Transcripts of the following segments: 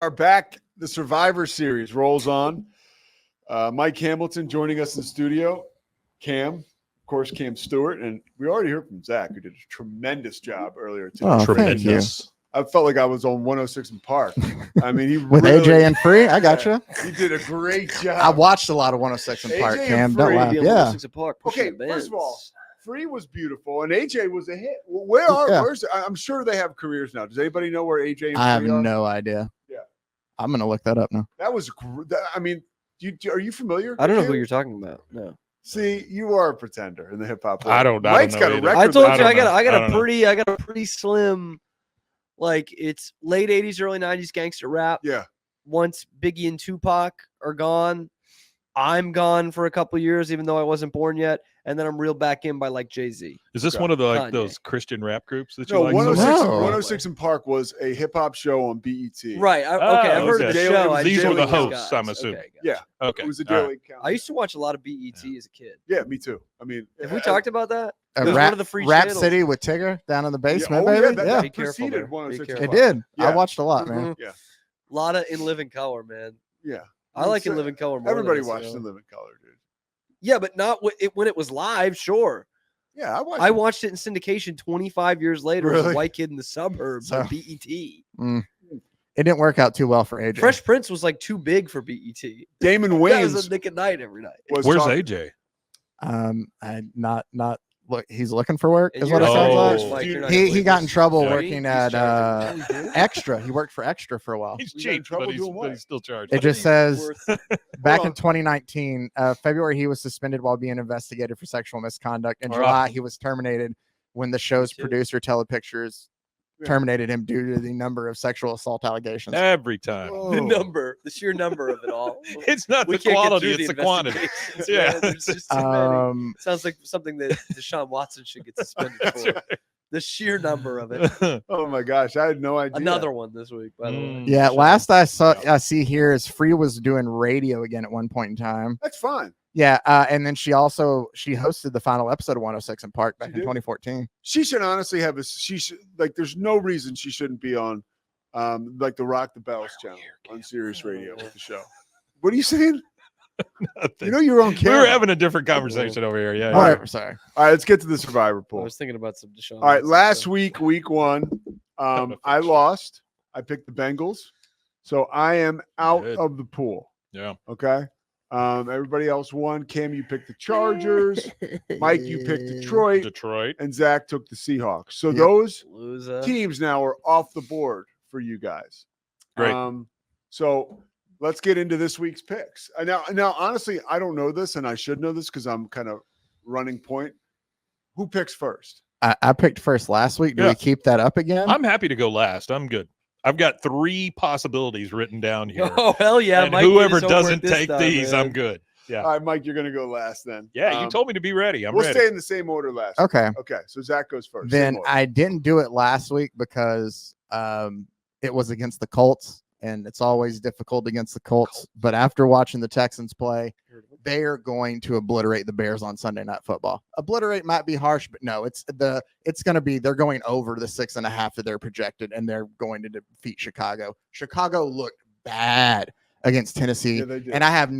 are back. The Survivor Series rolls on. Mike Hamilton joining us in the studio. Cam, of course, Cam Stewart. And we already heard from Zach, who did a tremendous job earlier today. Oh, Tremendous. I felt like I was on 106 in Park. I mean, he With really, AJ and Free, I got you. He did a great job. I watched a lot of 106 in Park, AJ Cam. and Don't Free. laugh. Be on Yeah. 106 in Park, pushing Okay, the bands. first of all, Free was beautiful, and AJ was a hit. Where's? I'm sure they have careers now. Does anybody know where AJ and I have Free are? no idea. Yeah. I'm going to look that up now. That was. I mean, are you familiar? I don't know who Cam? you're talking about. No. See, you are a pretender in the hip hop. I don't Mike's know got a either. record. I told with you I I don't got know. a pretty slim, like it's late 80s, early 90s gangster rap. Yeah. Once Biggie and Tupac are gone, I'm gone for a couple years, even though I wasn't born yet, and then I'm reeled back in by like Jay-Z. Is this Okay. one of the Kanye. those Christian rap groups that you No, like? 106, No. 106 in Park was a hip hop show on BET. Right. Okay. I've heard of the okay. show. I These didn't were know the those hosts, guys. I'm assuming. Okay, Yeah. gotcha. Okay. It was a all daily right. count. I used to watch a lot of BET as a kid. Yeah, me too. I mean, Have we talked about that? It was one Rap, of the free Rap channels. City with Tigger down in the basement, oh, baby. that Yeah, Be careful, preceded man. 106 Be in it careful. Park. did. Yeah. I watched a lot, man. Mhm. Yeah. A lot of In Living Color, man. Yeah. I like In Living Color more. Everybody than watched SNL. In Living Color, dude. Yeah, but not when it was live. Sure, Yeah, I watched it in syndication 25 years later as Really? a white kid in the suburbs So- on BET. It didn't work out too well for AJ. Fresh Prince was like too big for BET. Damon That Wayans was a Nick at Night every night. was Where's talking- AJ? I not look. He's looking for work. And Is you're what it not sounds gonna like. Mike, you're not He gonna he believe got in this. trouble Yeah. working He's at charging. Oh, he did? Extra. He worked for Extra for a while. He's We got in cheap, trouble but he's, doing what? still charged. It just says Worth- back on. in 2019, February, he was suspended while being investigated for sexual misconduct. In All July, right. he was terminated when the show's too. producer, Telepictures, Yeah. terminated him due to the number of sexual assault allegations. every time. the sheer number of it all. It's not We the can't get quality, through it's the quantity. investigations, Yeah. man. There's just too many. Sounds like something that Deshaun Watson should get suspended That's for. The sheer number of it. Oh my gosh, I had no idea. Another one this week, by the way. Mm. Yeah, last I Yeah. see here is Free was doing radio again at one point in time. That's fine. Yeah, and then she hosted the final episode of 106 in Park back She in did? 2014. She should honestly have a. She should like. There's no reason she shouldn't be on, like the Rock the Bells channel on Sirius Radio with the show. What are you saying? You know you're on We camera. were having a different conversation over here. Yeah. Whatever. Sorry. All right, let's get to the Survivor I pool. was thinking about some Deshaun. All right, Watson last stuff. week, week 1, I lost. I picked the Bengals, so I am out Good. of the pool. Yeah. Okay. Everybody else won. Cam, you picked the Chargers. Mike, you picked Detroit, Detroit. and Zach took the Seahawks. So Yep. those Loser. teams now are off the board for you guys. Great. So let's get into this week's picks. Now, honestly, I don't know this, and I should know this because I'm kind of running point. Who picks first? I picked first last week. Do Yeah. we keep that up again? I'm happy to go last. I'm good. I've got 3 possibilities written down here. Oh hell yeah! and Mike did whoever his homework doesn't this take time, these, man. I'm good. Yeah. All right, Mike, you're going to go last then. Yeah, you told me to be ready. I'm we'll ready. stay in the same order last. Okay. Okay, so Zach goes first. Same Then order. I didn't do it last week because it was against the Colts, and it's always difficult against the Colts. But after watching the Texans play, they are going to obliterate the Bears on Sunday Night Football. Obliterate might be harsh, but no, it's going to be, they're going over the 6.5 that they're projected, and they're going to defeat Chicago. Chicago looked bad against Tennessee, Yeah, they did. and I have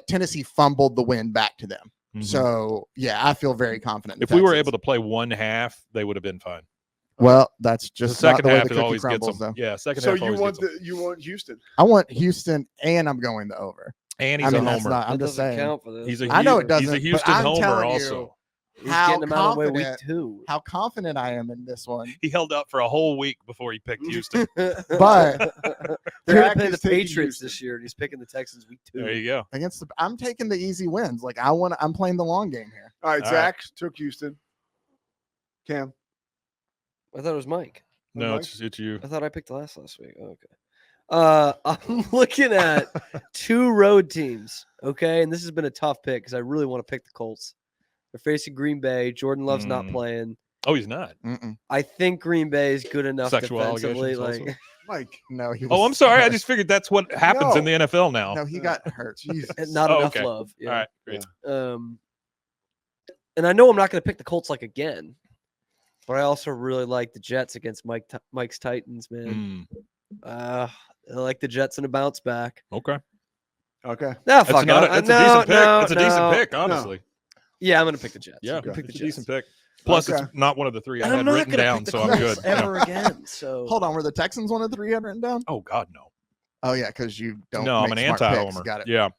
Tennessee fumbled the win back to them. Mhm. So yeah, I feel very confident. in if the we were Texans. able to play one half, they would have been fine. Well, that's The just not second the way half the is cookie always gets crumbles, them. though. Yeah, second So half you always want gets them. you want Houston? I want Houston, and I'm going the over. And he's I mean, a that's homer. not. I'm That just doesn't saying count for this. He's a I know it He's doesn't, a but Houston I'm homer telling you, also. He's how getting them out of the way week confident- 2. how confident I am in this one. He held up for a whole week before he picked Houston. But they're gonna Dak play is the taking Patriots Houston. this year, and he's picking the Texans week 2. There you go. against I'm taking the easy wins. Like I'm playing the long game here. All right, All Zach took Houston. Cam. I thought it was Mike. No, Mike? it's you. I thought I picked last week. Oh, okay. I'm looking at 2 road teams. Okay, and this has been a tough pick because I really want to pick the Colts. They're facing Green Bay. Jordan Love's not Mm. playing. Oh, he's not. Mm-mm. I think Green Bay is good enough Sexual defensively. allegations Like, also? Mike. No, he. Oh, was- I'm sorry. I just figured that's what happens in the NFL now. No, he got hurt. Jesus. not Oh, enough okay. love. Yeah. All right, great. And I know I'm not going to pick the Colts like again, but I also really like the Jets against Mike's Titans, man. Mm. I like the Jets in a bounce back. Okay. Okay. Nah, That's fuck not it. a, it's No, a decent pick. no, It's a decent no. pick, honestly. Yeah, I'm gonna pick the Jets. Yeah, I'm gonna pick it's the a Jets. decent pick. Plus, Okay. it's not one of the three I And I'm had not written gonna down, pick the so I'm good. Colts ever again. So Hold on, were the Texans one of the 3 you had written down? Oh God, no. Oh yeah, because you don't. No, I'm an make smart anti-homer. picks. Got it. Yeah,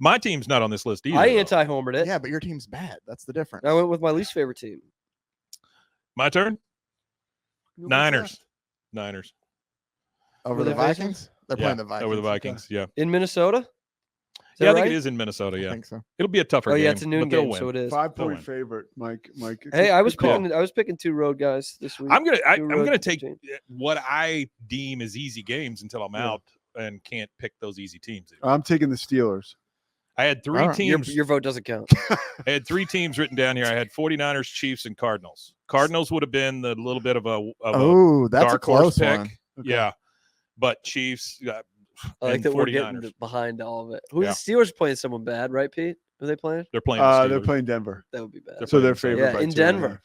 my team's not on this list either. I though. anti-homered it. Yeah, but your team's bad. That's the difference. I went with my least favorite team. My turn. Who's Niners. Niners. Over Were the they Vikings? Vikings? They're Yeah, playing the Vikings. over the okay. Vikings. Yeah. In Minnesota? Is that Yeah, I think right? it is in Minnesota. I Yeah, think so. it'll be a tougher Oh game. yeah, it's a noon but they'll game, win. so it is. 5-point win. favorite, Mike. Hey, I was good call. picking 2 road guys this week. I'm gonna Two I'm road gonna take teams. what I deem as easy games until I'm Yeah. out and can't pick those easy teams. I'm taking the Steelers. I had three All right. teams. Your vote doesn't count. I had 3 teams written down here. I had 49ers, Chiefs, and Cardinals. Cardinals would have been the little bit of a Oh, that's a dark horse close pick. one. Okay. Yeah, but Chiefs. I like and that we're getting 49ers. behind all of it. Who Yeah. the Steelers playing someone bad, right, Pete? Who are they playing? They're playing. The They're Steelers. playing Denver, That would be bad. They're so they're playing favored Yeah, by in 2.5. Denver.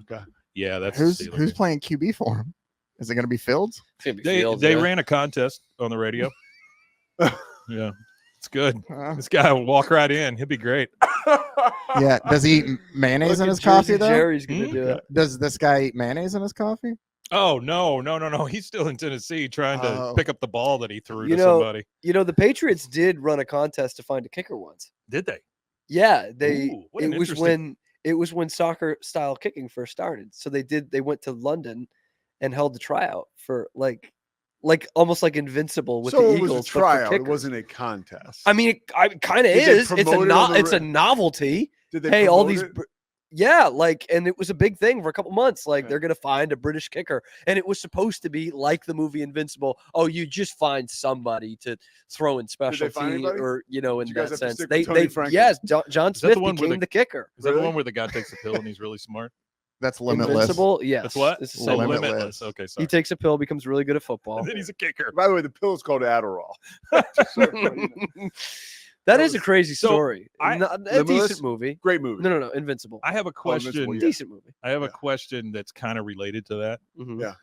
Okay. Yeah, that's the Who's Steelers. playing QB for him? Is it going to be Fields? It's gonna be They Fields, they yeah. ran a contest on the radio. Yeah, it's good. Uh, This guy will walk right in. He'll be great. yeah. Does he eat mayonnaise Look in at his coffee Jersey though? Jerry's gonna Hmm? do it. Does this guy eat mayonnaise in his coffee? Oh no. He's still in Tennessee trying to Oh. pick up the ball that he threw You to know, somebody. You know, the Patriots did run a contest to find a kicker once. Did they? Yeah, they. Ooh, what an It was interesting- when soccer style kicking first started. So they went to London and held the tryout for like almost like Invincible with So the it was Eagles. a but for tryout. It kickers. wasn't a contest. I mean, it kind of Did they is. It's a promote it on the it's a ra- novelty. Did they Hey, all promote these. it? Yeah, like, and it was a big thing for a couple months. Like, Okay. they're gonna find a British kicker, and it was supposed to be like the movie Invincible. Oh, you just find somebody to throw in special find team, anybody? or in Did you guys that have to sense. stick They with Tony they Franklin? yes, John that Smith the one where became the kicker. Is that the Really? one where the guy takes a pill and he's really smart? That's limitless. Invincible, yes. That's what? It's the Oh, same Limitless. movie. limitless. Okay, sorry. He takes a pill, becomes really good at football. And then he's a kicker. By the way, the pill is called Adderall. That That is a was- crazy So, story. I- A Limitless? decent movie. Great movie. No, Invincible. I have a Oh, Invincible, question. yeah. Decent movie. I have a Yeah. question that's kind of related to that. Mhm. Yeah.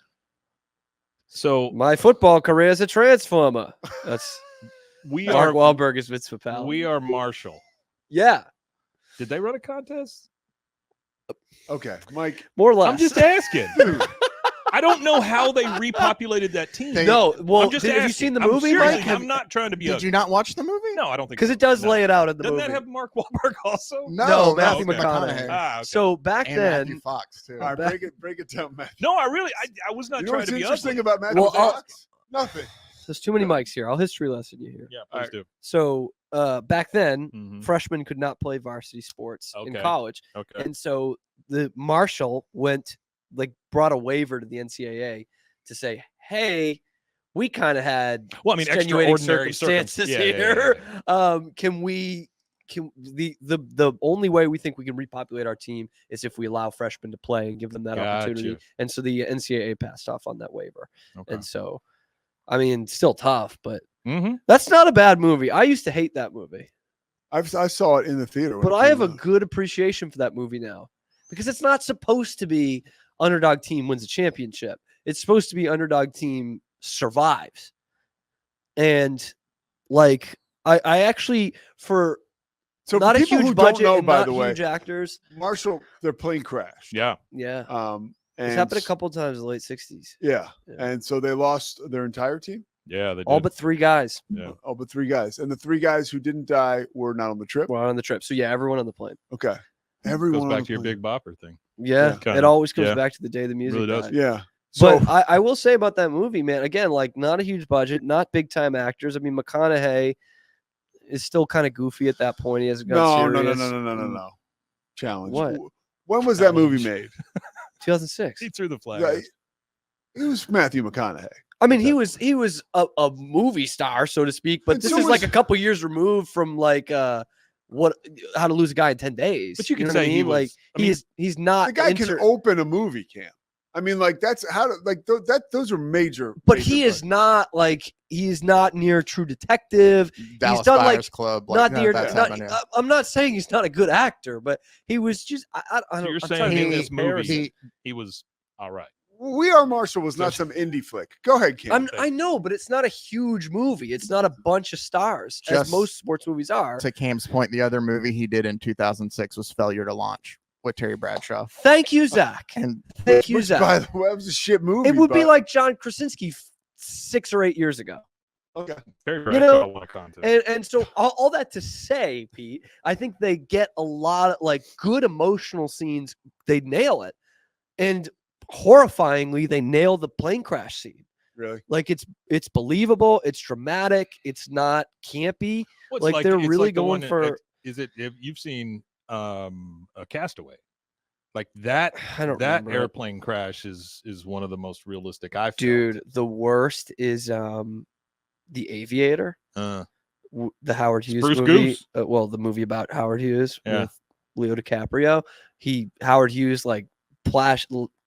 So My football career as a transformer. That's we Mark are Wahlberg is Vince Papale. we are Marshall. Yeah, Did they run a contest? Okay, Mike. more or less. I'm just asking. Dude, I don't know how they repopulated that team. They- No, well, I'm just have you asking. seen the I'm movie, seriously- Mike? I'm not trying to be. Did you not watch the movie? No, I don't think. Because so. it does No. lay it out in the Doesn't movie. that have Mark Wahlberg also? No, Matthew okay. McConaughey. Ah, okay. So back And then, Matthew Fox too. all right, break it down, Matt. No, I was not You know trying what's to be interesting ugly. about Matthew Well, Fox? Nothing. there's too many mics here. I'll history lesson you here. Yeah, All please right. do. So back then, Mhm. freshmen could not play varsity sports in Okay. college, Okay. and so the Marshall brought a waiver to the NCAA to say, "Hey, we kind of had Well, I mean, extenuating extraordinary circumstances yeah, yeah, here. yeah. Can the only way we think we can repopulate our team is if we allow freshmen to play and give them that opportunity." Gotcha. And so the NCAA passed off on that waiver. Okay. And so, I mean, still tough, but Mm-hmm. that's not a bad movie. I used to hate that movie, I saw it in the theater. when but it I have came a out. good appreciation for that movie now because it's not supposed to be underdog team wins a championship. It's supposed to be underdog team survives. And like, I actually, for So not a people huge who budget don't know, and by not the way, huge actors. Marshall, their plane crashed. Yeah. Yeah. And It's happened a couple of times in the late 60s. Yeah. Yeah. And so they lost their entire team. Yeah. They All did. but 3 guys Yeah. All but 3 guys. And the 3 guys who didn't die were not on the trip. were on the trip. So yeah, everyone on the plane. Okay. Everyone Goes on back the to your plane. big bopper thing. Yeah. Kinda. It always comes Yeah. back to the day the music Really does. died. Yeah. So But I will say about that movie, man, again, like not a huge budget, not big time actors. I mean, McConaughey is still kind of goofy at that point. He hasn't gone no, serious. no. Challenge. What? When was that movie Challenge. made? 2006. He threw the flag. Yeah, it was Matthew McConaughey. I mean, he was a movie star, so to speak, but And this so is like was- a couple years removed from like How to Lose a Guy in 10 Days. But you can know what I say he mean? like was- I mean, he's not The guy inter- can open a movie, Cam. I mean, like that's how to like those are major. but major he is budgets. not like he's not near True Detective. Dallas done, like, Buyers Club. not none near. of that's Not, happening, yeah. I'm not saying he's not a good actor, but he was just. I So don't. you're I'm saying trying to in think of this movie, comparison. He he was all right. We Are Marshall was not some indie flick. Go ahead, Cam. I know, but it's not a huge movie. It's not a bunch of stars, as Just most sports movies are. To Cam's point, the other movie he did in 2006 was Failure to Launch with Terry Bradshaw. Thank you, Zach. And Thank you, Which, Zach. by the way, that was a shit movie. It would be but- like John Krasinski 6 or 8 years ago. okay. Very You know, Bradshaw content. And so all that to say, Pete, I think they get a lot of like good emotional scenes. They nail it. And horrifyingly, they nail the plane crash scene. Really? Like it's believable, it's dramatic, it's not campy. Well, it's like, they're it's really the one going for- Is it? If you've seen a Castaway, like that I don't that remember it. airplane crash is one of the most realistic I've felt. Dude, the worst is The Aviator, the Howard Hughes Spruce movie. Goose. Well, the movie about Howard Hughes Yeah. with Leo DiCaprio. Howard Hughes like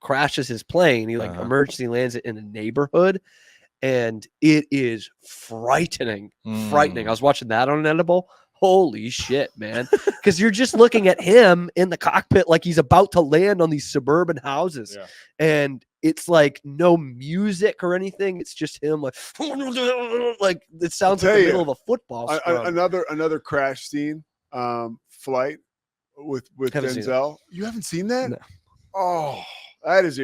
crashes his plane. He like Uh-huh. emergency lands it in a neighborhood, and it is frightening. Frightening. I was watching that on an edible. Holy shit, man! Because you're just looking at him in the cockpit like he's about to land on these suburban houses, Yeah. and it's like no music or anything. It's just him like it sounds like tell the you, middle of a football scrum. Another crash scene. Flight with Haven't seen it. Denzel. You haven't seen that? No. Oh, that's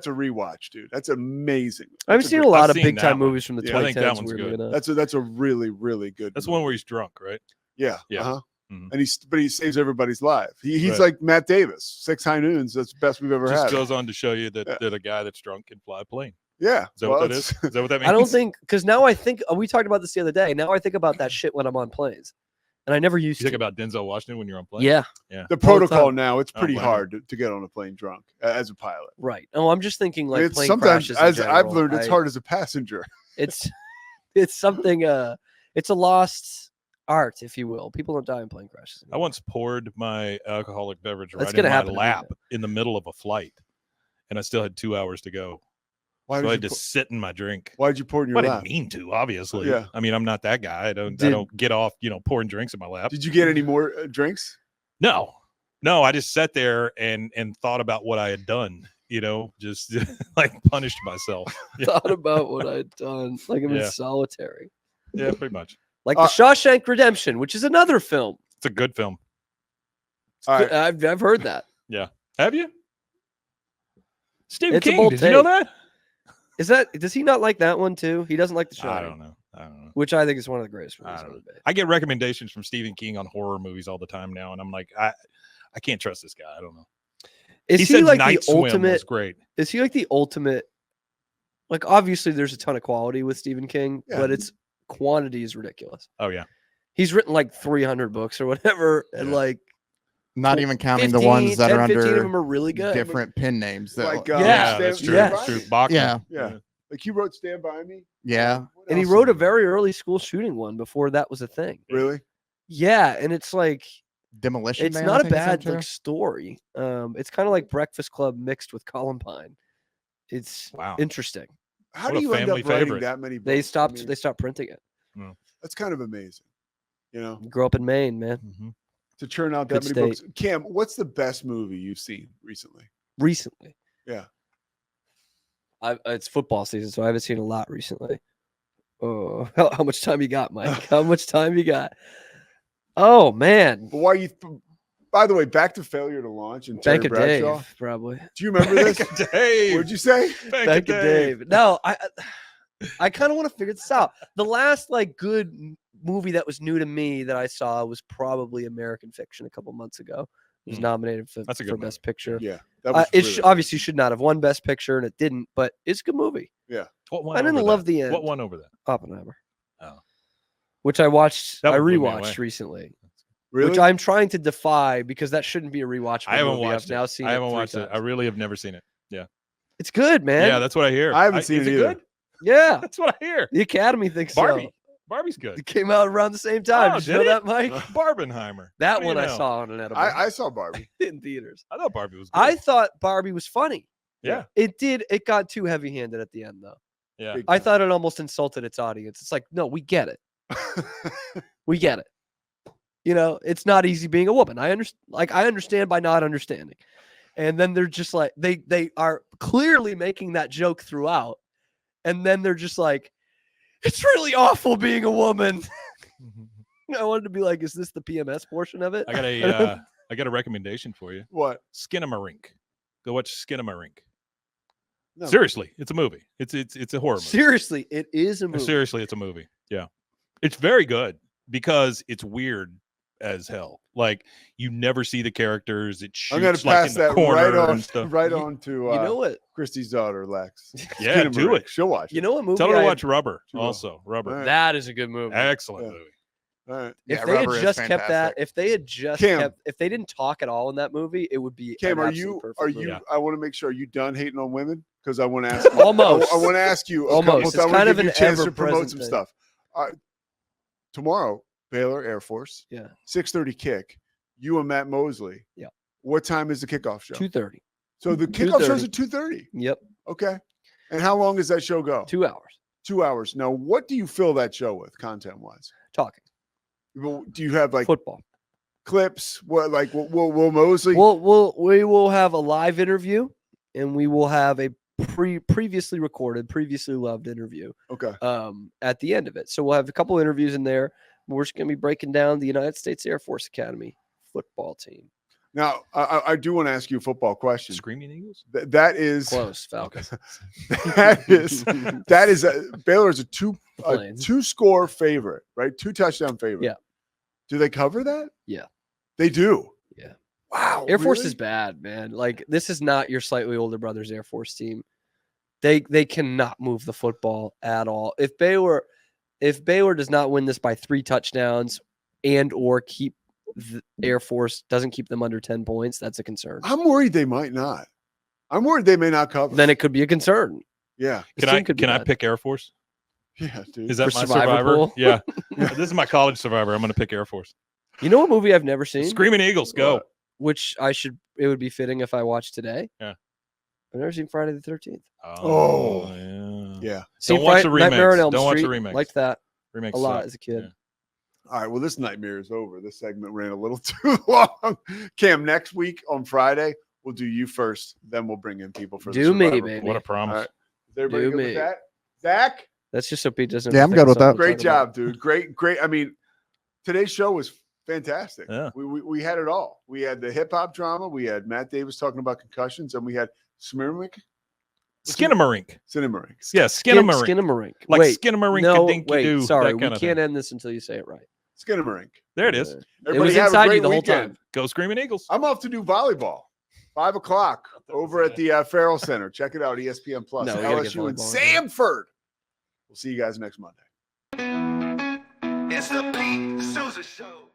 a rewatch, dude. That's amazing. I've That's seen good- a lot I've of seen big time that one. movies from the Yeah, I 2010s. think that one's weirdly good. enough. That's a really really good. That's the movie. one where he's drunk, right? Yeah. Yeah. Uh-huh. Mhm. And he saves everybody's life. He's Right. like Matt Davis. 6 High Noons. That's the best we've ever Just had. goes on to show you that, Yeah. that a guy that's drunk can fly a plane. Yeah. Is that well, what that is? it's- Is that what that means? I don't think because now I think we talked about this the other day. Now I think about that shit when I'm on planes, and I never used You think to. about Denzel Washington when you're on plane? Yeah, The protocol time. now, it's Oh, pretty wow. hard to get on a plane drunk as a pilot. right. Oh, I'm just thinking like It's plane sometimes, crashes. in as I've general. learned, it's hard as a passenger. It's something. It's a lost art, if you will. People don't die in plane crashes. I once poured my alcoholic beverage That's right gonna in my happen to me, lap in the middle of a flight, and I still had 2 hours to go. Why So I did had you to sit in my drink. why'd you pour it in Well, your I lap? didn't mean to, obviously. Yeah. I mean, I'm not that guy. I don't Did- get off, pouring drinks in my lap. Did you get any more drinks? No. I just sat there and thought about what I had done. Just like punished myself. Yeah, Thought about what I'd done, like I'm Yeah. in solitary, yeah, pretty much. like the Shawshank Redemption, which is another film. It's a good film. All right. I've heard that. Have you? Stephen It's a King. bold Did you know take. that? Does he not like that one too? He doesn't like the show. I don't know. Which I think is one of the greatest I movies don't ever know. made. I get recommendations from Stephen King on horror movies all the time now, and I'm like, I can't trust this guy. I don't know. Is he he said like Night the Swim ultimate? was great. Is he like the ultimate? Like obviously, there's a ton of quality with Stephen King, Yeah. but its quantity is ridiculous. Oh yeah. He's written like 300 books or whatever, and Yeah. like not even counting 15, the ones that 10, are 15 of under them are really good. different pen names. That, Like, Yeah, Yeah, Stand- that's Stand true. yeah. By That's true. Me? Bachman. Yeah. Yeah. Like you wrote Stand By Me? yeah. What And he else wrote a did you very early school shooting one before that was a thing. do? Really? Yeah, and it's like Demolition it's Man, not I a think is bad into. like story. It's kind of like Breakfast Club mixed with Columbine. It's Wow. interesting. How What do a you end up family writing favorite. that many books? They I stopped. mean, They stopped printing it. that's kind of amazing. Grew up in Maine, man. Mhm. To churn out Good that many state. books. Cam, what's the best movie you've seen recently? Recently, Yeah. it's football season, so I haven't seen a lot recently. Oh, how much time you got, Mike? How much time you got? Oh man, But why you? By the way, back to Failure to Launch and Terry Bank of Bradshaw. Dave, probably. Do you remember this? Dave. What'd you say? Bank of Dave. No, I kind of want to figure this out. The last like good movie that was new to me that I saw was probably American Fiction a couple months ago. It was Hmm. nominated for, That's a for good Best Picture. Yeah, that was It really obviously should not have won Best Picture, and it didn't. But it's a good movie. What one I didn't over love that? the end. What one over that? Oppenheimer. Oh. Which I watched. That I one blew me rewatched away. recently. really. Which I'm trying to defy because that shouldn't be a rewatch. I haven't movie. watched I've it. now seen I haven't three watched it. I times. really have never seen it. It's good, man. Yeah, that's what I hear. I haven't seen is it either. good? Yeah. That's what I hear. The Academy thinks Barbie. so. Barbie's good. It came out around the same time. Oh, Did you know did it? that, Mike? Barbenheimer. That What do you one I know? saw on an edible I saw Barbie. in theaters. I thought Barbie was good. I thought Barbie was funny. Yeah. It did. It got too heavy-handed at the end, though. Yeah. Big I time. thought it almost insulted its audience. It's like, no, we get it. We get it. It's not easy being a woman. I understand by not understanding. And then they're just like they are clearly making that joke throughout. And then they're just like, it's really awful being a woman. I wanted to be like, is this the PMS portion of it? I got a recommendation for you. What? Skinamarink. Go watch Skinamarink. No. Seriously, it's a movie. It's a horror movie. Seriously, it is a movie. Seriously, it's a movie. Yeah. It's very good because it's weird as hell. Like you never see the characters. It shoots I'm gonna like pass in the that corner right on, and stuff. right on to You know what? Christy's daughter, Lex. Yeah, do Skinamarink. it. She'll watch. You know what movie? Tell her to I- watch Rubber. She will. Also, Rubber. All right. That is a good movie. Excellent Yeah. movie. All right. If Yeah, they had Rubber is just kept that, fantastic. if they had just Cam. kept, if they didn't talk at all in that movie, it would be. Cam, an are absolute you? perfect Are movie. you? Yeah. I want to make sure. Are you done hating on women? Because I want to ask. You, Almost. I want to ask you. A Almost. couple, It's I wanna kind of give you an a chance to promote ever-present some thing. stuff. Tomorrow, Baylor Air Force. Yeah. 6:30 kick. You and Matt Mosley. Yeah. What time is the kickoff show? 2:30. So the kickoff show's 2:30. at 2:30. Yep. Okay. And how long does that show go? 2 hours 2 hours. Now, what do you fill that show with, content wise? talking Do you have like football. clips? What like will Mosley? We will have a live interview, and we will have a previously recorded, previously loved interview Okay. at the end of it. So we'll have a couple interviews in there. We're just going to be breaking down the United States Air Force Academy football team. Now, I do want to ask you a football question. Screaming Eagles. That is Close, Falcons. that is Baylor is a Plains. 2-score favorite, right? 2-touchdown favorite. Yeah. Do they cover that? Yeah. They do. Yeah. Wow. Air Force really? is bad, man. Like this is not your slightly older brother's Air Force team. They cannot move the football at all. If Baylor does not win this by 3 touchdowns and or keep the Air Force doesn't keep them under 10 points, that's a concern. I'm worried they might not. I'm worried they may not cover. Then it could be a concern. yeah. This Can I team could be can I bad. pick Air Force? Yeah, dude. Is that For my Survivor survivor? pool? Yeah. This is my college survivor. I'm going to pick Air Force. You know what movie I've never seen? Screaming Eagles, go. What? Which it would be fitting if I watched today. Yeah. I've never seen Friday the 13th. Oh. yeah. Yeah. Seen Don't watch the Nightmare on remakes. Elm Don't watch the Street. remakes. Liked that Remakes a lot suck. as a kid. Yeah. All right. Well, this nightmare is over. This segment ran a little too long. Cam, next week on Friday, we'll do you first. Then we'll bring in people for the Do me, Survivor baby. Pool. What a promise. All right. Is everybody Do good me. with that? Zach? That's just so Pete doesn't. Yeah, have I'm to think good with of something that. to Great talk about. job, dude. Great. I mean, today's show was fantastic. Yeah. We had it all. We had the hip hop drama. We had Matt Davis talking about concussions, and we had Smirnick. Skinamarink. Cinemarink. Yeah, Skinamarink. Skinamarink. Like Wait, Skinamarink no, and Dinky wait. Doo. Sorry, that we kind of can't thing. end this until you say it right. Skinnamarink. There it is. It Everybody was have a inside great you the whole weekend. time. Go Screaming Eagles. I'm off to do volleyball. 5 o'clock over at the Farrell Center. Check it out, ESPN Plus. No, we gotta get LSU and volleyball in. Samford. We'll see you guys next Monday. It's the Pete Souza Show.